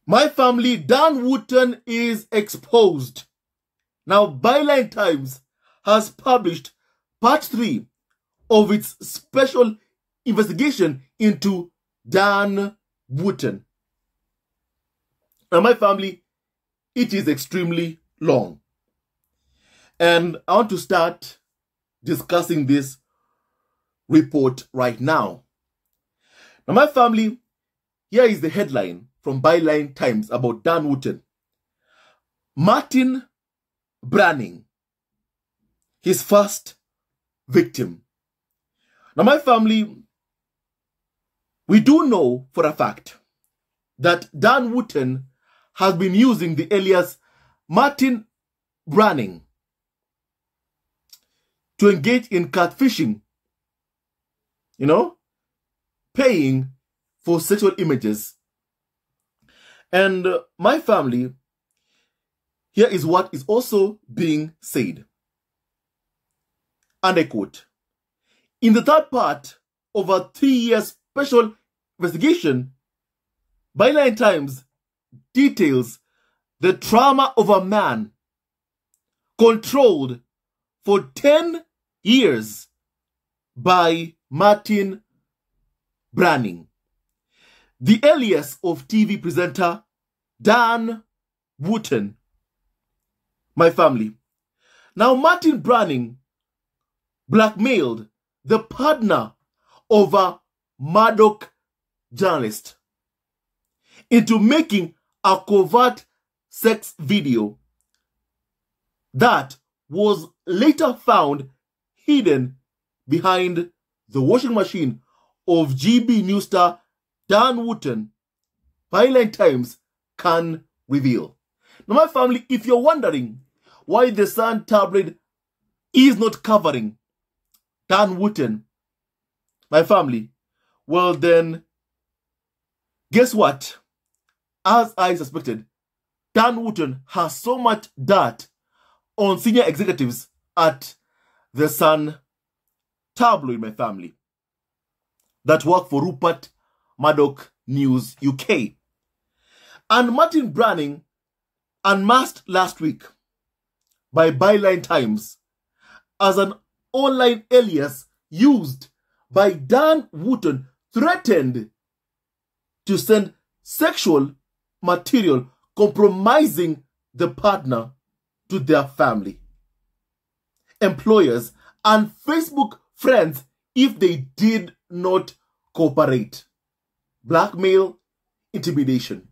My family, Dan Wooton is exposed. Now, Byline Times has published part 3 of its special investigation into Dan Wooton. Now, my family, it is extremely long. And I want to start discussing this report right now. Now, my family, here is the headline from Byline Times about Dan Wooton. Martin Branning, his first victim. Now, my family, we do know for a fact that Dan Wooton has been using the alias Martin Branning to engage in catfishing, paying for sexual images. And my family, here is what is also being said. And I quote, in the third part of a 3-year special investigation, Byline Times details the trauma of a man controlled for 10 years by Martin Branning, the alias of TV presenter Dan Wooton. My family. Now, Martin Branning blackmailed the partner of a Murdoch journalist into making a covert sex video that was later found hidden behind the washing machine of GB News star Dan Wooton, Byline Times can reveal. Now, my family, if you're wondering why the Sun tabloid is not covering Dan Wooton, my family, well then, guess what? As I suspected, Dan Wooton has so much dirt on senior executives at the Sun tabloid, my family, that work for Rupert Murdoch News UK. And Martin Branning unmasked last week by Byline Times as an online alias used by Dan Wooton threatened to send sexual material compromising the partner to their family, employers, and Facebook friends if they did not cooperate. Blackmail, intimidation.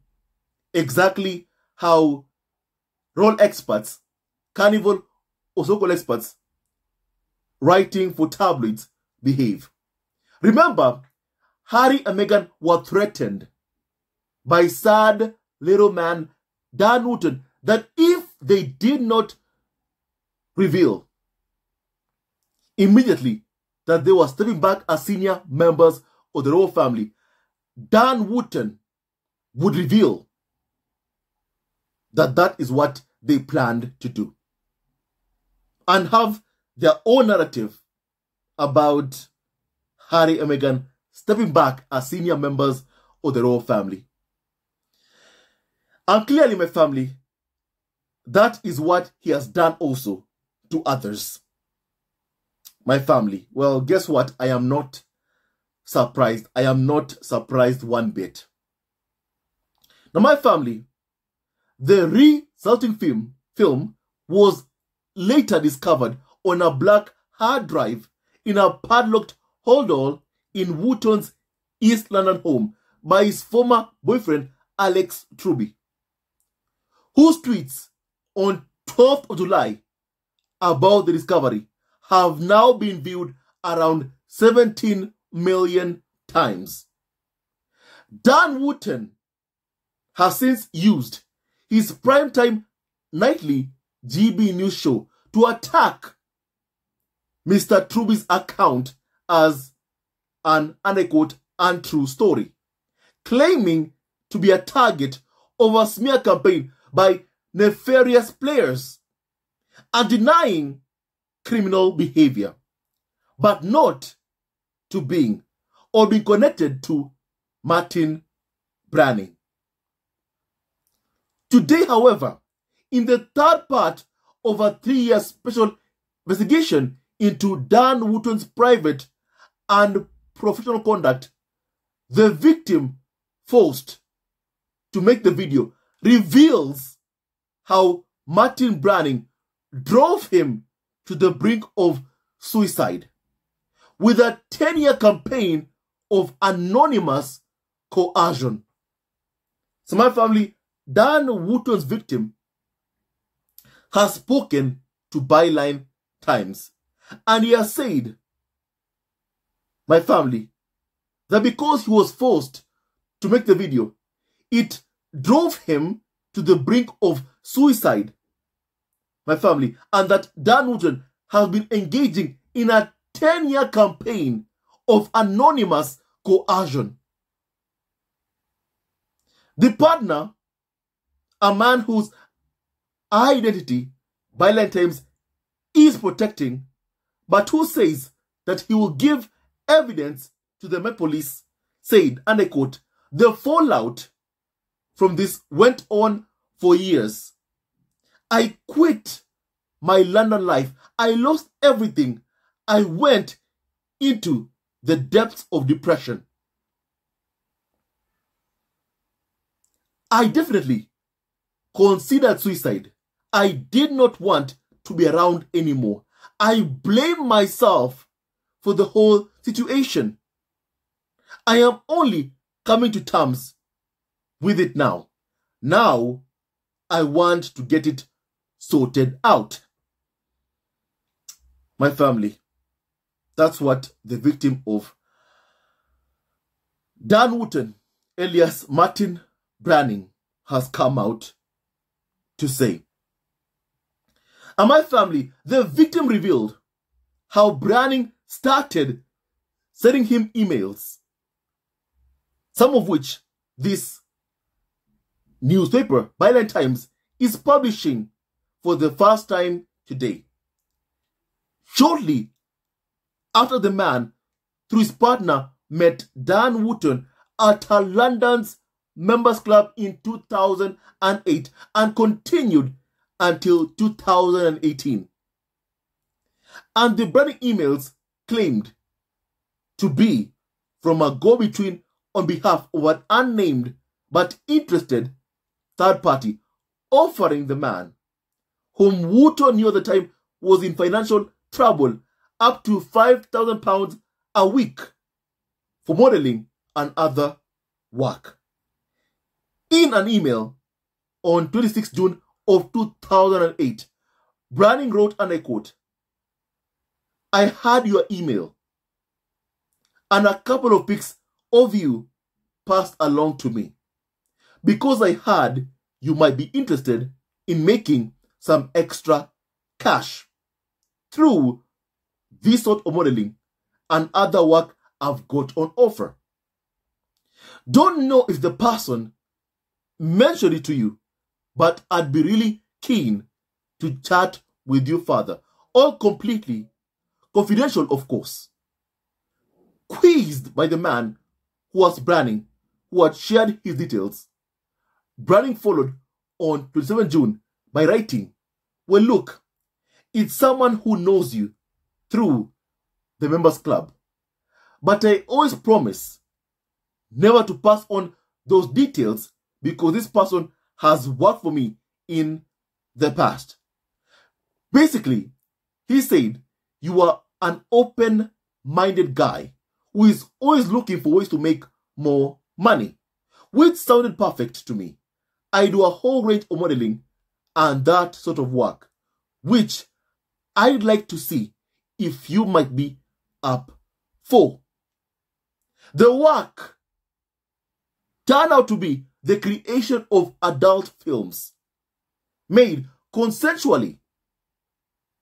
Exactly how role experts, carnival or so-called experts writing for tabloids behave. Remember, Harry and Meghan were threatened by sad little man Dan Wooton that if they did not reveal immediately that they were stepping back as senior members of the royal family, Dan Wooton would reveal that that is what they planned to do and have their own narrative about Harry and Meghan stepping back as senior members of the royal family. And clearly, my family, that is what he has done also to others. My family, well, guess what? I am not surprised. I am not surprised one bit. Now, my family, the resulting film was later discovered on a black hard drive in a padlocked holdall in Wooton's East London home by his former boyfriend, Alex Truby, whose tweets on 12th of July about the discovery have now been viewed around 17 million times. Dan Wooton has since used his primetime nightly GB News show to attack Mr. Truby's account as an, and I quote, untrue story, claiming to be a target of a smear campaign by nefarious players and denying criminal behavior, but not to being or being connected to Martin Branning. Today, however, in the third part of a 3-year special investigation into Dan Wooton's private and professional conduct, the victim forced to make the video reveals how Martin Branning drove him to the brink of suicide with a 10-year campaign of anonymous coercion. So my family, Dan Wooton's victim has spoken to Byline Times, and he has said, my family, that because he was forced to make the video, it drove him to the brink of suicide, my family, and that Dan Wooton has been engaging in a 10-year campaign of anonymous coercion. The partner, a man whose identity Byline Times is protecting, but who says that he will give evidence to the Met Police, said, and I quote, "The fallout from this went on for years. I quit my London life. I lost everything. I went into the depths of depression. I definitely considered suicide. I did not want to be around anymore. I blame myself for the whole situation. I am only coming to terms with it now. Now, I want to get it sorted out." My family, that's what the victim of Dan Wooton, alias Martin Branning, has come out to say. And my family, the victim revealed how Branning started sending him emails, some of which this newspaper, Byline Times, is publishing for the first time today. Shortly after the man, through his partner, met Dan Wooton at her London's Members Club in 2008 and continued until 2018. And the Branning emails claimed to be from a go-between on behalf of an unnamed but interested third party, offering the man, whom Wooton knew at the time was in financial trouble, up to £5,000 a week for modeling and other work. In an email on 26 June of 2008, Branning wrote, and I quote, "I had your email and a couple of pics of you passed along to me because I heard you might be interested in making some extra cash through this sort of modeling and other work I've got on offer. Don't know if the person mentioned it to you, but I'd be really keen to chat with you further. All completely confidential, of course." Quizzed by the man who was Branning, who had shared his details, Branning followed on 27 June by writing, "Well, look, it's someone who knows you through the Members Club, but I always promise never to pass on those details because this person has worked for me in the past." Basically, he said, "You are an open-minded guy who is always looking for ways to make more money," which sounded perfect to me. I do a whole range of modeling and that sort of work, which I'd like to see if you might be up for. The work turned out to be the creation of adult films made consensually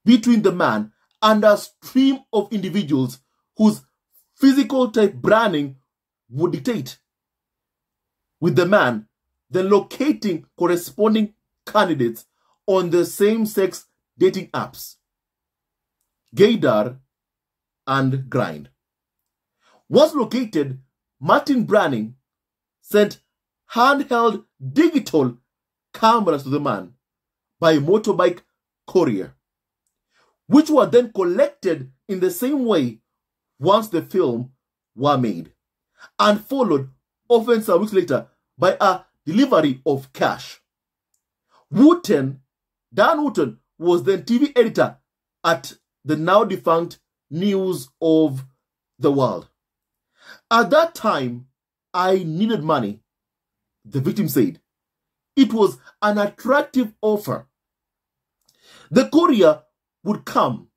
between the man and a stream of individuals whose physical type Branning would dictate, with the man then locating corresponding candidates on the same-sex dating apps, Gaydar and Grind. Once located, Martin Branning sent handheld digital cameras to the man by motorbike courier, which were then collected in the same way once the film were made, and followed often some weeks later by a delivery of cash. Dan Wooton, was then TV editor at the now defunct News of the World. At that time, I needed money, the victim said. It was an attractive offer. The courier would come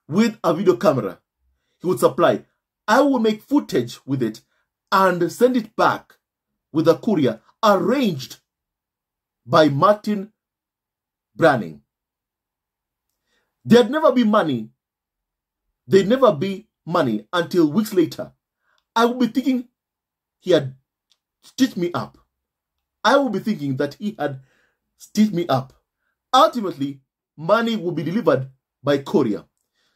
with a video camera. He would supply. I would make footage with it and send it back with a courier arranged by Martin Branning. There'd never be money. There'd never be money until weeks later. I would be thinking he had stitched me up. I would be thinking that he had stitched me up. Ultimately, money would be delivered by courier.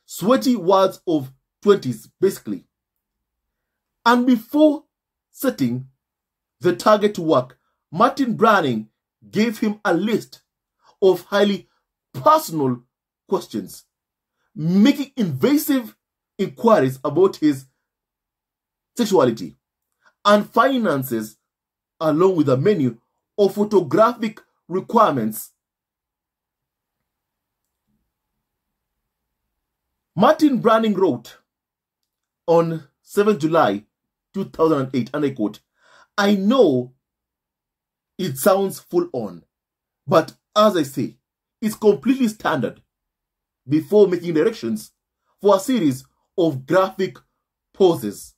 Sweaty words of 20s, basically. And before setting the target to work, Martin Branning gave him a list of highly personal questions, making invasive inquiries about his sexuality and finances, along with a menu of photographic requirements. Martin Branning wrote on 7 July 2008, and I quote, I know it sounds full on, but as I say, it's completely standard, before making directions for a series of graphic poses,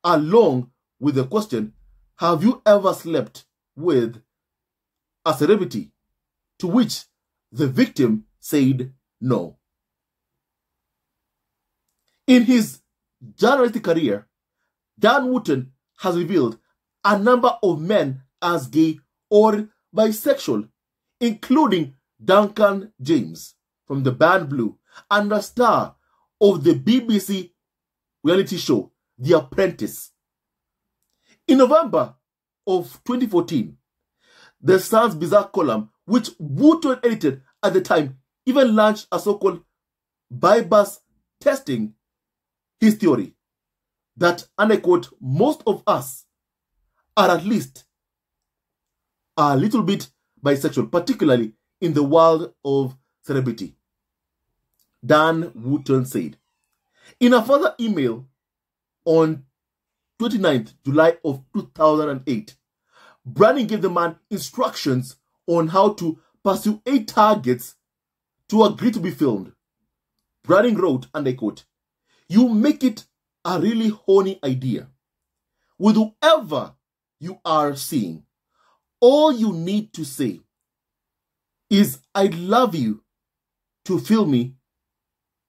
along with the question, have you ever slept with a celebrity? To which the victim said no. In his journalistic career, Dan Wooton has revealed a number of men as gay or bisexual, including Duncan James from the band Blue and a star of the BBC reality show The Apprentice. In November of 2014, The Sun's bizarre column, which Wooton edited at the time, even launched a so-called bypass testing his theory that, and I quote, most of us are at least a little bit bisexual, particularly in the world of celebrity, Dan Wooton said. In a further email on 29th July of 2008, Branning gave the man instructions on how to pursue 8 targets to agree to be filmed. Branning wrote, and I quote, you make it a really horny idea. With whoever you are seeing, all you need to say is, I'd love you to feel me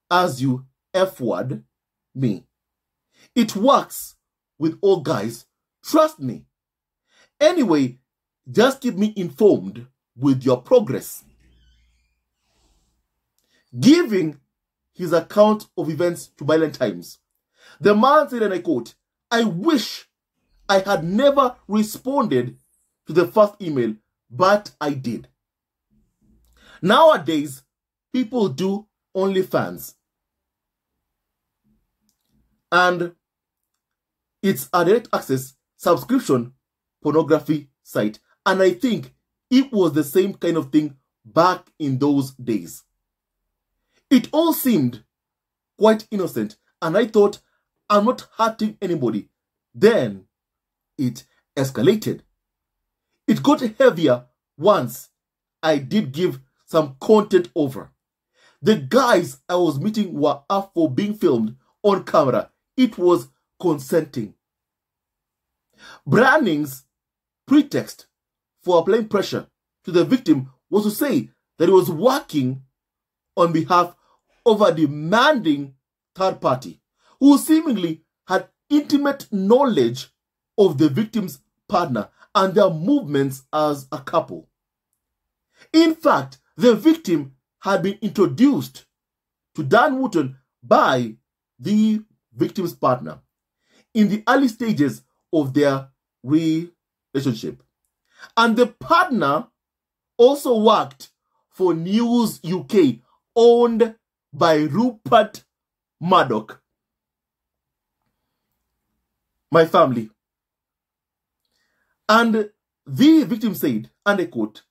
as you F-word me. It works with all guys, trust me. Anyway, just keep me informed with your progress. Giving his account of events to Violent Times, the man said, and I quote, I wish I had never responded to the first email, but I did. Nowadays, people do OnlyFans. And it's a direct access subscription pornography site. And I think it was the same kind of thing back in those days. It all seemed quite innocent, and I thought, I'm not hurting anybody. Then it escalated. It got heavier once I did give some content over. The guys I was meeting were up for being filmed on camera. It was consenting. Branning's pretext for applying pressure to the victim was to say that he was working on behalf of a demanding third party who seemingly had intimate knowledge of the victim's partner and their movements as a couple. In fact, the victim had been introduced to Dan Wooton by the victim's partner in the early stages of their relationship. And the partner also worked for News UK, owned by Rupert Murdoch. My family. And the victim said, and I quote,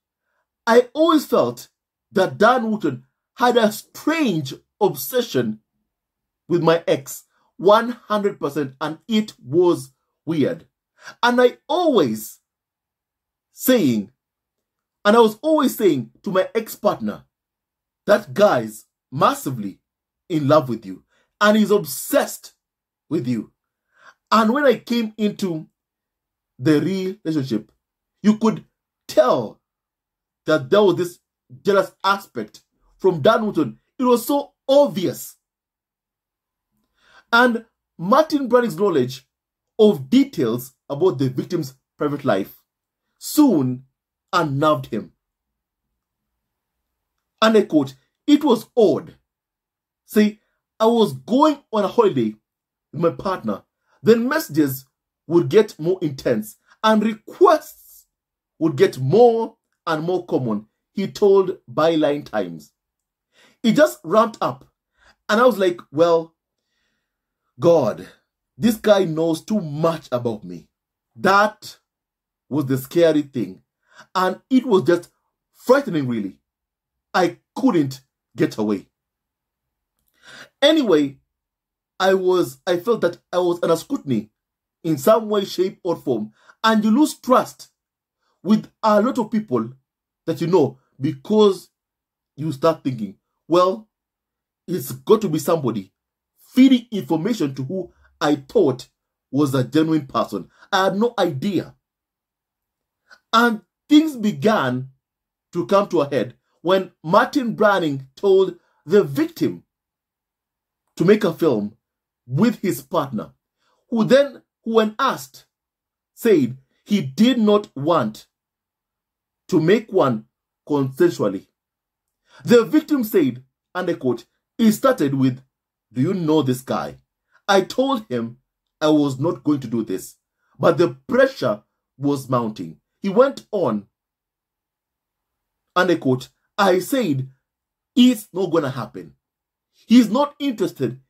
"I always felt that Dan Wooton had a strange obsession with my ex, 100%, and it was weird. And I was always saying to my ex-partner, that guy's massively in love with you and he's obsessed with you. And when I came into the relationship, you could tell that there was this jealous aspect from Dan Wooton. It was so obvious. And Martin Branning's knowledge of details about the victim's private life soon unnerved him. And I quote, "It was odd. See, I was going on a holiday with my partner. Then messages would get more intense and requests would get more and more common," he told Byline Times. It just ramped up. And I was like, well, God, this guy knows too much about me. That was the scary thing. And it was just frightening, really. I couldn't get away. Anyway, I felt that I was under scrutiny in some way, shape, or form. And you lose trust with a lot of people that you know because you start thinking, well, it's got to be somebody feeding information to who I thought was a genuine person. I had no idea. And things began to come to a head when Martin Branning told the victim to make a film with his partner, who when asked, said he did not want to make one consensually. The victim said, and I quote, "It started with, 'Do you know this guy?' I told him I was not going to do this, but the pressure was mounting." He went on, and I quote, "I said, it's not going to happen. He's not interested.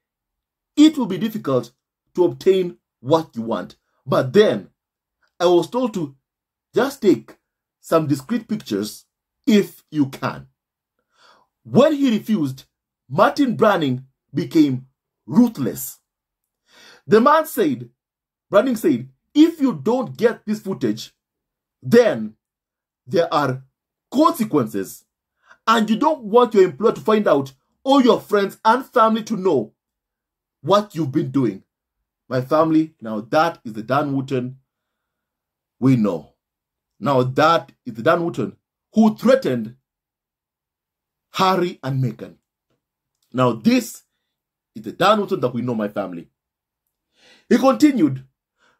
It will be difficult to obtain what you want." But then I was told to just take some discreet pictures if you can. When he refused, Martin Branning became ruthless. Branning said, "If you don't get this footage, then there are consequences. And you don't want your employer to find out, or your friends and family to know what you've been doing." My family, now that is the Dan Wooton we know. Now that is the Dan Wooton who threatened Harry and Meghan. Now this is the Dan Wooton that we know, my family. He continued,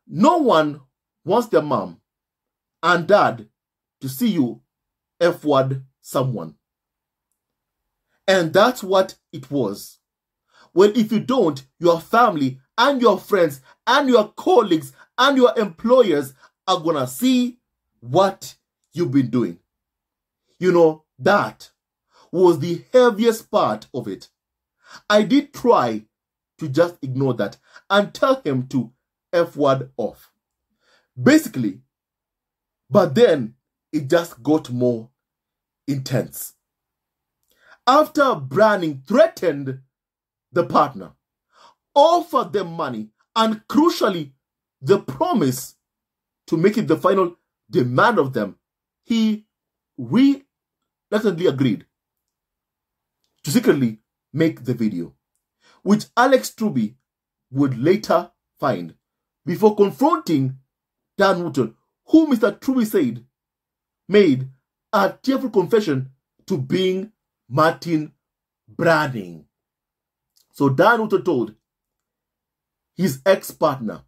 "No one wants their mom and dad to see you F-word someone." And that's what it was. Well, if you don't, your family and your friends and your colleagues and your employers are going to see what you've been doing. You know, that was the heaviest part of it. I did try to just ignore that and tell him to F-word off. Basically, but then it just got more intense. After Branning threatened the partner, offered them money, and crucially, the promise to make it the final demand of them, he reluctantly agreed to secretly make the video, which Alex Truby would later find before confronting Dan Wooton, who Mr. Truby said made a tearful confession to being Martin Branning. So Dan Wooton told his ex-partner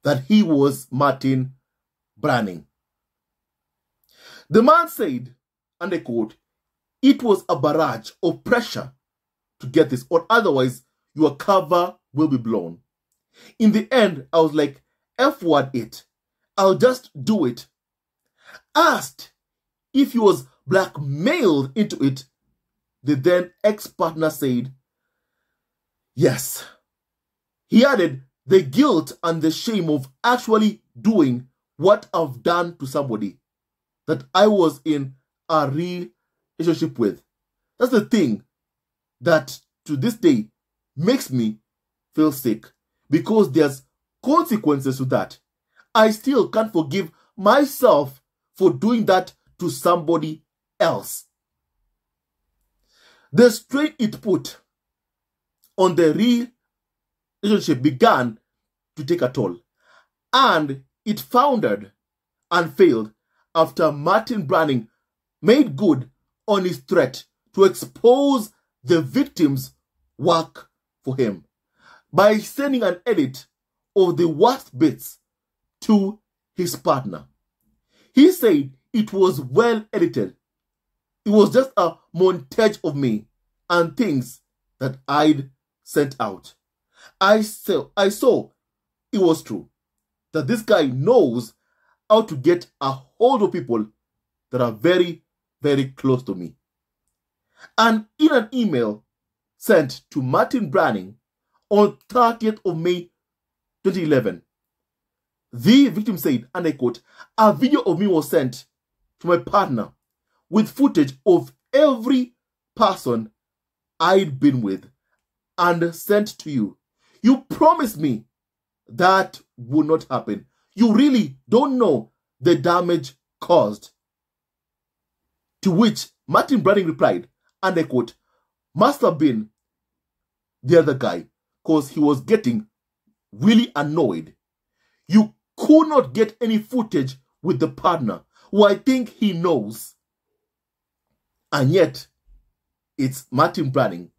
that he was Martin Branning. The man said, and I quote, "It was a barrage of pressure to get this, or otherwise your cover will be blown. In the end, I was like, F-word it. I'll just do it. Asked if he was blackmailed into it, the then ex-partner said, yes. He added, the guilt and the shame of actually doing what I've done to somebody that I was in a real relationship with. That's the thing that to this day makes me feel sick, because there's consequences to that. I still can't forgive myself for doing that to somebody else. The strain it put on the real relationship began to take a toll, and it foundered and failed after Martin Branning made good on his threat to expose the victim's work for him by sending an edit of the worst bits to his partner. He said it was well edited. It was just a montage of me and things that I'd sent out. I saw it was true, that this guy knows how to get a hold of people that are very, very close to me. And in an email sent to Martin Branning on 30th of May 2011, the victim said, and I quote, a video of me was sent to my partner with footage of every person I'd been with and sent to you. You promised me that would not happen. You really don't know the damage caused. To which Martin Branning replied, and I quote, must have been the other guy, because he was getting really annoyed. You could not get any footage with the partner who I think he knows. And yet, it's Martin Branning,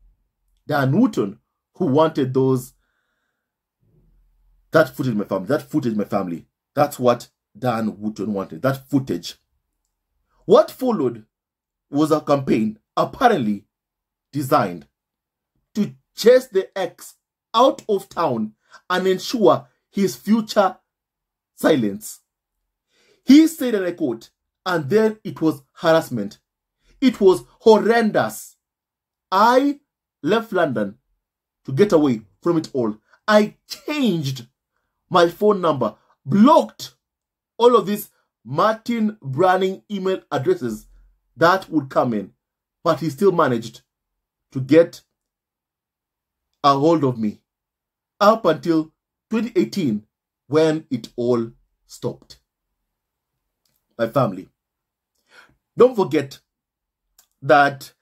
Dan Wooton, who wanted that footage in my family. That footage in my family. That's what Dan Wooton wanted. That footage. What followed was a campaign apparently designed to chase the ex out of town and ensure his future silence. He said, and I quote, and then it was harassment. It was horrendous. I left London to get away from it all. I changed my phone number, blocked all of these Martin Branning email addresses that would come in, but he still managed to get a hold of me up until 2018, when it all stopped. My family, don't forget that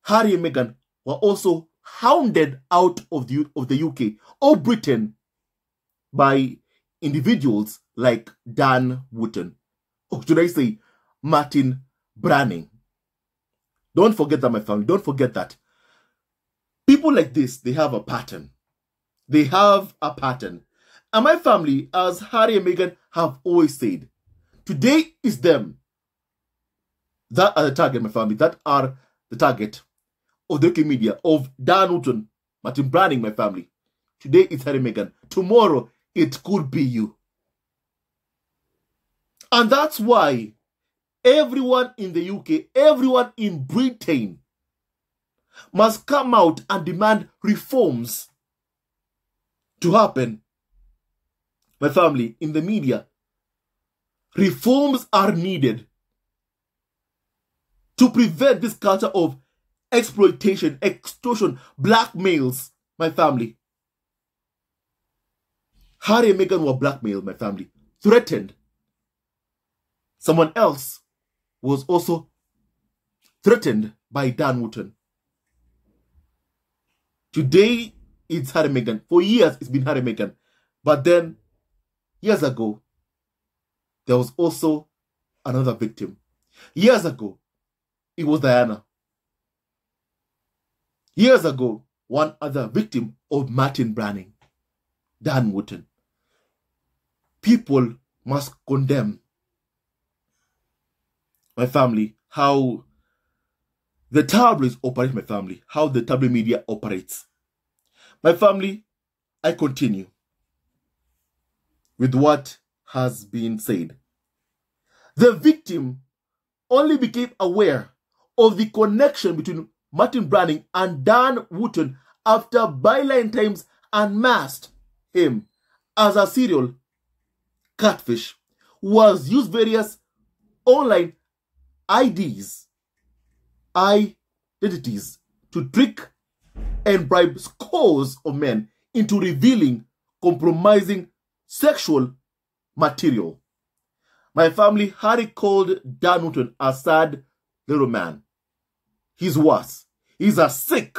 Harry and Meghan were also hounded out of the UK or Britain by individuals like Dan Wooton, or should I say Martin Branning. Don't forget that, my family. Don't forget that. People like this, they have a pattern. They have a pattern. And my family, as Harry and Meghan have always said, today is them that are the target, my family, that are the target of the UK media, of Dan Wooton, Martin Branning, my family. Today it's Harry and Meghan. Tomorrow it could be you. And that's why everyone in the UK, everyone in Britain must come out and demand reforms to happen. My family, in the media, reforms are needed to prevent this culture of exploitation, extortion, blackmails, my family. Harry and Meghan were blackmailed, my family, threatened. Someone else was also threatened by Dan Wooton. Today, it's Harry and Meghan. For years, it's been Harry and Meghan. But then, years ago, there was also another victim. Years ago, it was Diana. Years ago, one other victim of Martin Branning, Dan Wooton. People must condemn, my family, how the tabloids operate, my family, how the tabloid media operates. My family, I continue with what has been said. The victim only became aware of the connection between Martin Branning and Dan Wooton after Byline Times unmasked him as a serial catfish who has used various online identities to trick and bribe scores of men into revealing compromising sexual material. My family, Harry called Dan Wooton a sad little man. He's worse. He's a sick,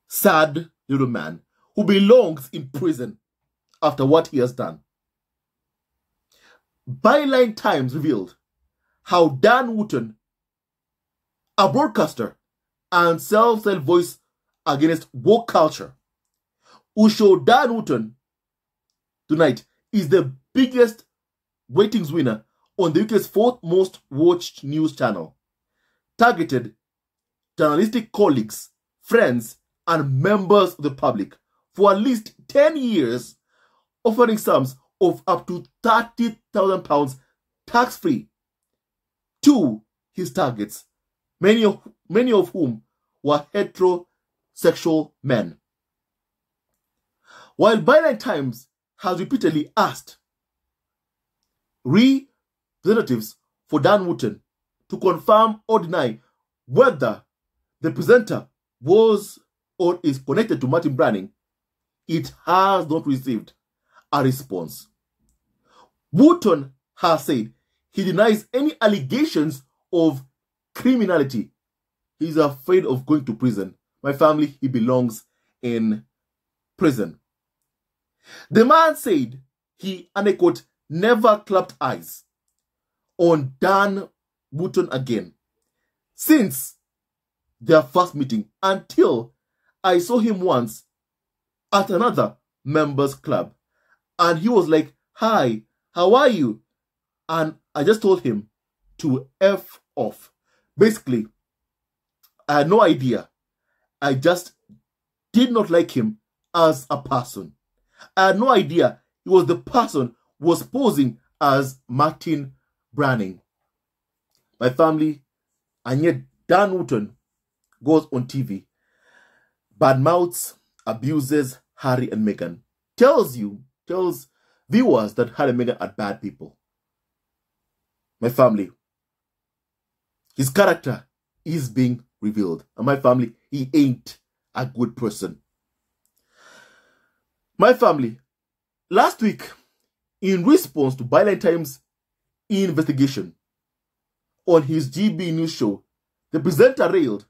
sad little man who belongs in prison after what he has done. Byline Times revealed how Dan Wooton, a broadcaster and self-styled voice against woke culture, who showed Dan Wooton tonight is the biggest ratings winner on the UK's fourth most watched news channel, targeted journalistic colleagues, friends, and members of the public for at least 10 years, offering sums of up to £30,000 tax-free to his targets, many of whom were heterosexual men. While Byline Times has repeatedly asked representatives for Dan Wooton to confirm or deny whether the presenter was or is connected to Martin Branning, it has not received a response. Wooton has said he denies any allegations of criminality. He's afraid of going to prison. My family, he belongs in prison. The man said he, and I quote, never clapped eyes on Dan Wooton again since their first meeting until I saw him once at another members club and he was like, "Hi, how are you?" And I just told him to F off. Basically, I had no idea. I just did not like him as a person. I had no idea he was the person who was posing as Martin Branning. My family, and yet Dan Wooton goes on TV, badmouths, abuses Harry and Meghan, tells viewers that Harry and Meghan are bad people. My family, his character is being revealed. And my family, he ain't a good person. My family, last week, in response to Byline Times' investigation on his GB News show, the presenter railed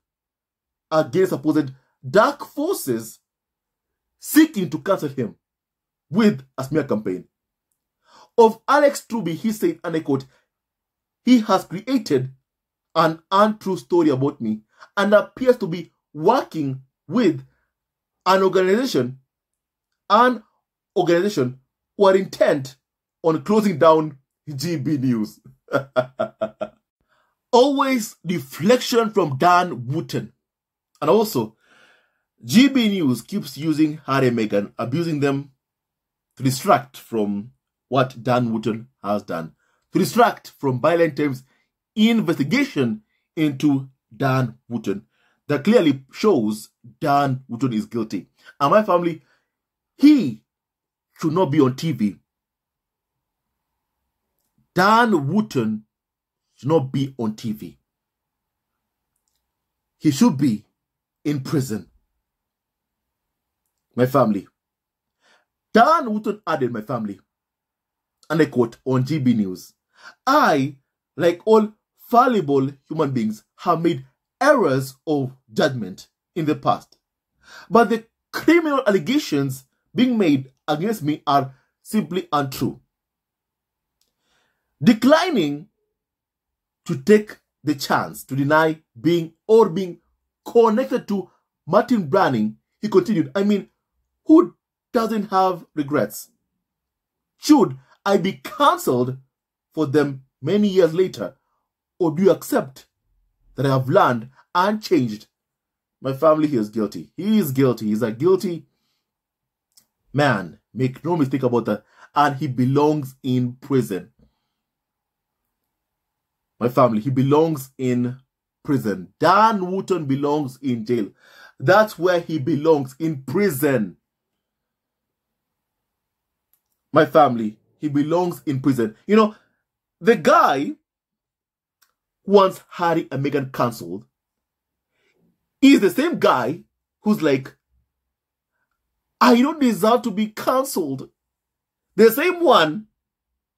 against supposed dark forces seeking to cancel him with a smear campaign. Of Alex Truby, he said, and I quote, "He has created an untrue story about me and appears to be working with an organization who are intent on closing down GB News." Always reflection from Dan Wooton. And also, GB News keeps using Harry and Meghan, abusing them to distract from what Dan Wooton has done, to distract from Byline Times' investigation into Dan Wooton that clearly shows Dan Wooton is guilty. And my family, he should not be on TV. Dan Wooton should not be on TV. He should be in prison. My family. Dan Wooton added, my family, and I quote on GB News, "I, like all fallible human beings, have made errors of judgment in the past. But the criminal allegations being made against me are simply untrue." Declining to take the chance to deny being connected to Martin Branning, he continued, "I mean, who doesn't have regrets? Should I be cancelled for them many years later, or do you accept that I have learned and changed?" My family, he is guilty. He is guilty. He's a guilty man. Make no mistake about that. And he belongs in prison. My family, he belongs in prison. Dan Wooton belongs in jail. That's where he belongs, in prison. My family, he belongs in prison. You know, the guy who wants Harry and Meghan cancelled is the same guy who's like, I don't deserve to be cancelled. The same one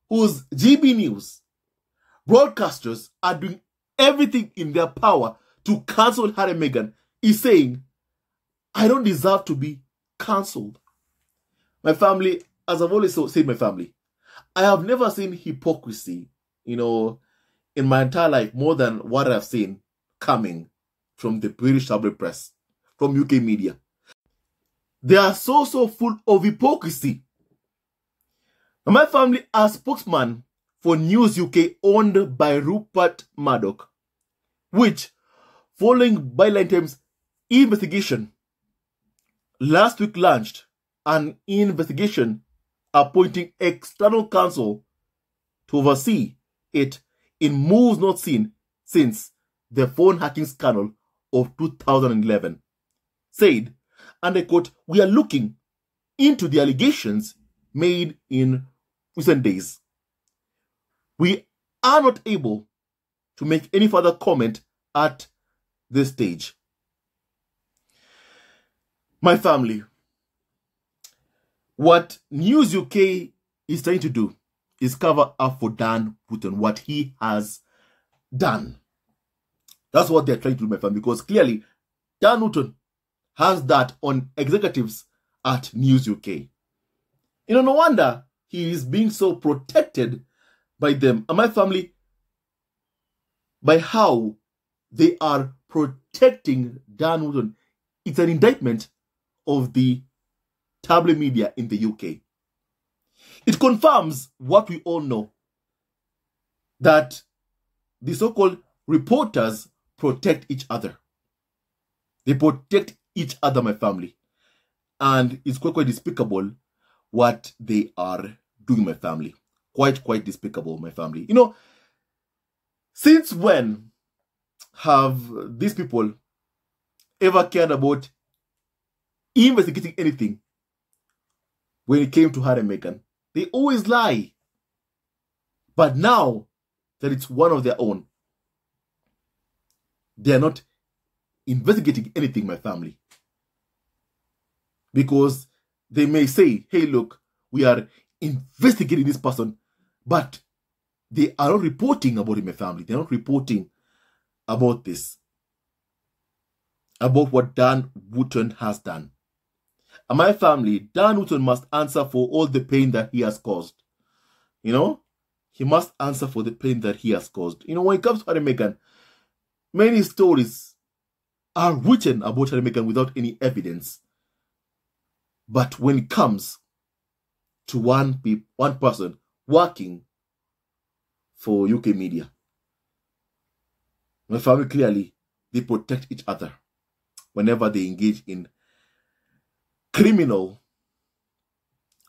whose GB News broadcasters are doing everything in their power to cancel Harry and Meghan is saying, I don't deserve to be cancelled. My family, as I've always said, my family, I have never seen hypocrisy, you know, in my entire life more than what I've seen coming from the British tabloid press, from UK media. They are so full of hypocrisy. Now, my family, a spokesman for News UK owned by Rupert Murdoch, which, following Byline Times investigation, last week launched an investigation appointing external counsel to oversee it in moves not seen since the phone hacking scandal of 2011, said, and I quote, we are looking into the allegations made in recent days. We are not able to make any further comment at this stage. My family, what News UK is trying to do is cover up for Dan Wooton, what he has done. That's what they're trying to do, my family, because clearly Dan Wooton has that on executives at News UK. You know, no wonder he is being so protected by them and my family, by how they are protecting Dan Wooton. It's an indictment of the tabloid media in the UK. It confirms what we all know, that the so-called reporters protect each other. They protect each other, my family. And it's quite despicable what they are doing, my family. Quite despicable, my family. You know, since when have these people ever cared about investigating anything when it came to Harry and Meghan? They always lie. But now that it's one of their own, they are not investigating anything, my family. Because they may say, hey, look, we are investigating this person, but they are not reporting about it, my family. They're not reporting about this, about what Dan Wooton has done. And my family, Dan Wooton must answer for all the pain that he has caused. You know, he must answer for the pain that he has caused. You know, when it comes to Harry and Meghan, many stories are written about Harry and Meghan without any evidence. But when it comes to one person working for UK media, my family, clearly, they protect each other whenever they engage in criminal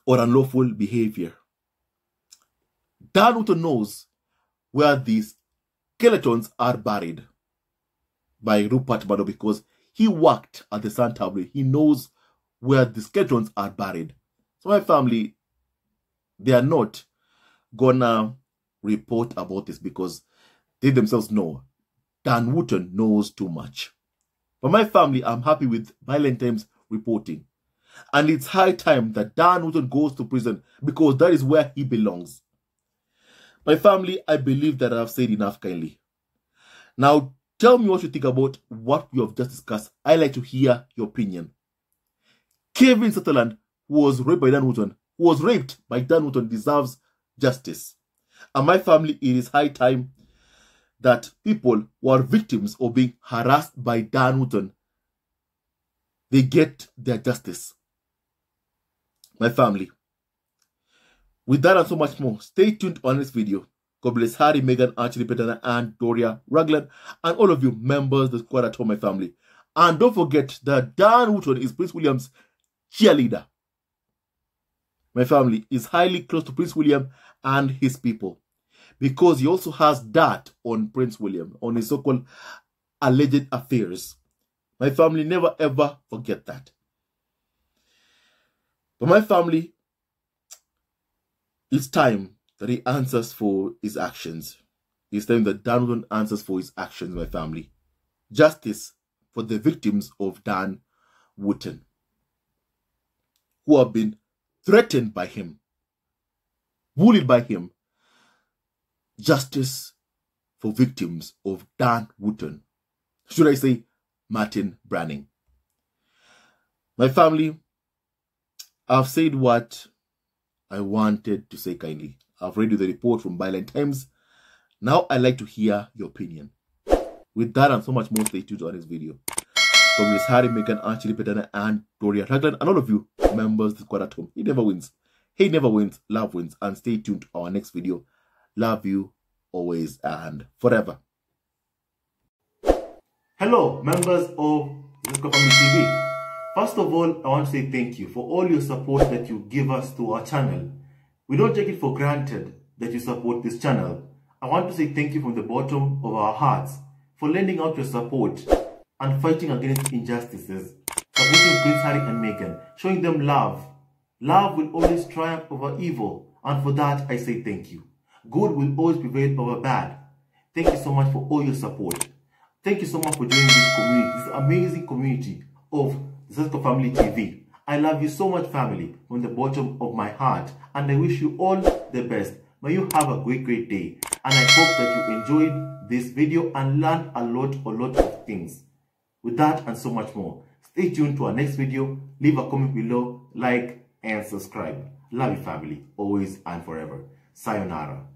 or unlawful behavior. Dan Wooton knows where these skeletons are buried by Rupert Murdoch because he worked at the Sun Tabloid. He knows where the skeletons are buried. So my family, they are not gonna report about this because they themselves know Dan Wooton knows too much. But my family, I'm happy with Byline Times reporting. And it's high time that Dan Wooton goes to prison because that is where he belongs. My family, I believe that I've said enough kindly. Now, tell me what you think about what we have just discussed. I like to hear your opinion. Kevin Sutherland, who was raped by Dan Wooton, deserves justice. And my family, it is high time that people who are victims of being harassed by Dan Wooton, they get their justice. My family, with that and so much more, stay tuned on this video. God bless Harry, Meghan, Archie, Peter, and Doria, Raglan, and all of you members of the squad at home, my family. And don't forget that Dan Wooton is Prince William's cheerleader. My family is highly close to Prince William and his people. because he also has that on Prince William, on his so-called alleged affairs. My family never ever forget that. But my family, it's time that he answers for his actions. It's time that Dan Wooton answers for his actions, my family. Justice for the victims of Dan Wooton, who have been threatened by him, bullied by him. Justice for victims of Dan Wooton. Should I say Martin Branning? My family, I've said what I wanted to say kindly. I've read you the report from Byline Times. Now I'd like to hear your opinion. With that and so much more, stay tuned to our next video. From Miss Harry, Meghan, Archie, Petana, and Gloria Ragland, and all of you members of the squad at home. He never wins. He never wins. Love wins. And stay tuned to our next video. Love you always and forever. Hello, members of Zesco Family TV. First of all, I want to say thank you for all your support that you give us to our channel. We don't take it for granted that you support this channel. I want to say thank you from the bottom of our hearts for lending out your support and fighting against injustices, supporting Prince Harry and Meghan, showing them love. Love will always triumph over evil, and for that I say thank you. Good will always prevail over bad. Thank you so much for all your support. Thank you so much for joining this community, this amazing community of Zesco Family TV. I love you so much, family, from the bottom of my heart, and I wish you all the best. May you have a great day, and I hope that you enjoyed this video and learned a lot of things. With that and so much more, stay tuned to our next video. Leave a comment below, like and subscribe. Love you, family, always and forever. Sayonara.